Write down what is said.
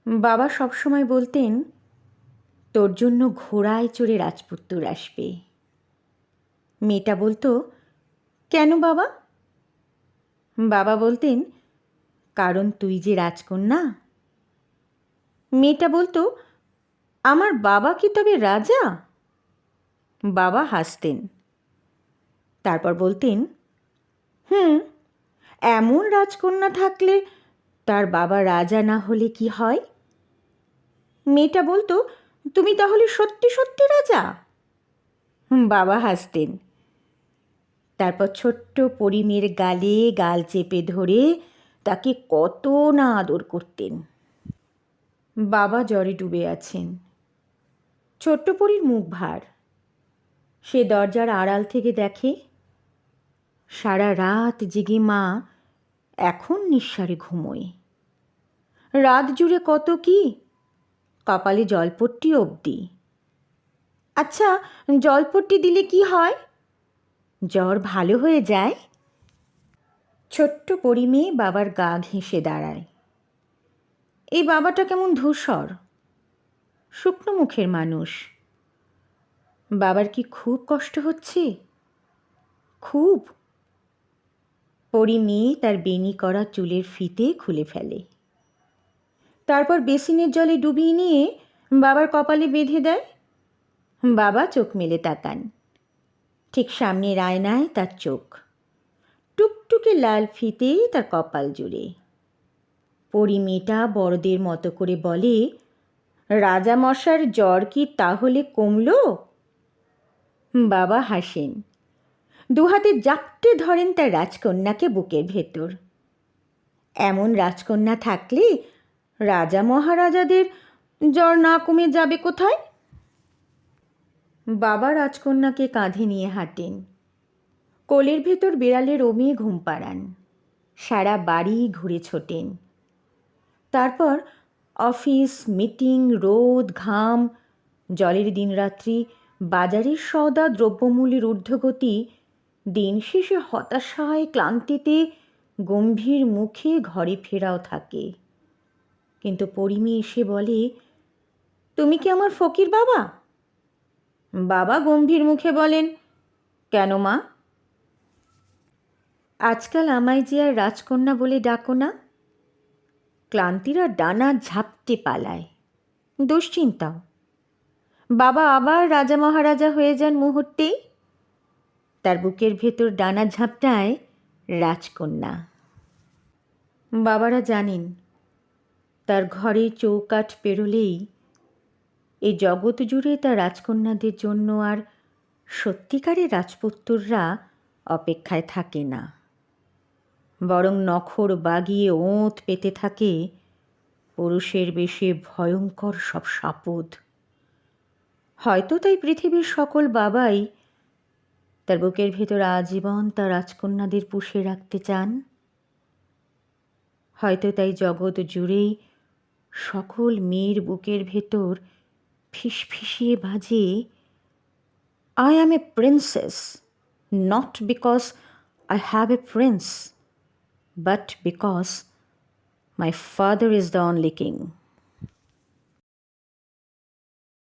বাবা সবসময় বলতেন, তোর জন্য ঘোড়ায় চড়ে রাজপুত্তর আসবে। মেয়েটা বলতো, কেন বাবা? বাবা বলতেন, কারণ তুই যে রাজকন্যা। মেয়েটা বলতো, আমার বাবা কি তবে রাজা? বাবা হাসতেন। তারপর বলতেন, এমন রাজকন্যা থাকলে তার বাবা রাজা না হলে কি হয়? মেয়েটা বলতো, তুমি তাহলে সত্যি সত্যি রাজা? বাবা হাসতেন। তারপর ছোট্ট পরিমের গালে গাল চেপে ধরে তাকে কত না আদর করতেন। বাবা জ্বরে ডুবে আছেন। ছোট্ট পরীর মুখ ভার। সে দরজার আড়াল থেকে দেখে। সারা রাত জেগে মা এখন নিঃসারে ঘুমোয়। রাত জুড়ে কত কি, কপালে জলপট্টি অবধি। আচ্ছা, জলপট্টি দিলে কি হয়? জ্বর ভালো হয়ে যায়? ছোট্ট পরিমেয়ে বাবার গা ঘেঁষে দাঁড়ায়। এই বাবাটা কেমন ধূসর, শুকনো মুখের মানুষ। বাবার কি খুব কষ্ট হচ্ছে? খুব। পরিমেয়ে তার বেনি করা চুলের ফিতে খুলে ফেলে। তারপর বেসিনের জলে ডুবিয়ে নিয়ে বাবার কপালে বেঁধে দেয়। বাবা চোখ মেলে তাকান। ঠিক সামনের আয়নায় তার চোখ, টুকটুকে লাল ফিতে তার কপাল জুড়ে। পরিমেয়েটা বড়দের মতো করে বলে, রাজামশার জ্বর কি তাহলে কমল? বাবা হাসেন। দুহাতে জাপটে ধরেন তার রাজকন্যাকে বুকের ভেতর। এমন রাজকন্যা থাকলে রাজা মহারাজাদের জ্বর না কমে যাবে কোথায়? বাবা রাজকন্যাকে কাঁধে নিয়ে হাঁটেন। কোলের ভেতর বিড়ালের অমি ঘুম পাড়ান। সারা বাড়ি ঘুরে ছোটেন। তারপর অফিস, মিটিং, রোদ, ঘাম, জলের দিনরাত্রি, বাজারের সওদা, দ্রব্যমূল্যের ঊর্ধ্বগতি, দিন শেষে হতাশায় ক্লান্তিতে গম্ভীর মুখে ঘরে ফেরাও থাকে। কিন্তু পরিমে এসে বলে, তুমি কি আমার ফকির বাবা? বাবা গম্ভীর মুখে বলেন, কেন মা? আজকাল আমায় যে আর রাজকন্যা বলে ডাকো না। ক্লান্তিরা ডানা ঝাপটে পালায়, দুশ্চিন্তাও। বাবা আবার রাজা মহারাজা হয়ে যান মুহূর্তেই। তার বুকের ভেতর ডানা ঝাপটায় রাজকন্যা। বাবারা জানেন, তার ঘরে চৌকাঠ পেরোলেই এই জগৎ জুড়ে তার রাজকন্যাদের জন্য আর সত্যিকারের রাজপুত্তররা অপেক্ষায় থাকে না, বরং নখর বাগিয়ে ওঁত পেতে থাকে পুরুষের বেশে ভয়ঙ্কর সব শাপদ। হয়তো তাই পৃথিবীর সকল বাবাই তার বুকের ভেতর আজীবন তার রাজকন্যাদের পুষে রাখতে চান। হয়তো তাই জগৎ জুড়েই সকল মেয়ের বুকের ভেতর ফিসফিসিয়ে বাজে, I am a princess, not because I have a prince, but because my father is the only king.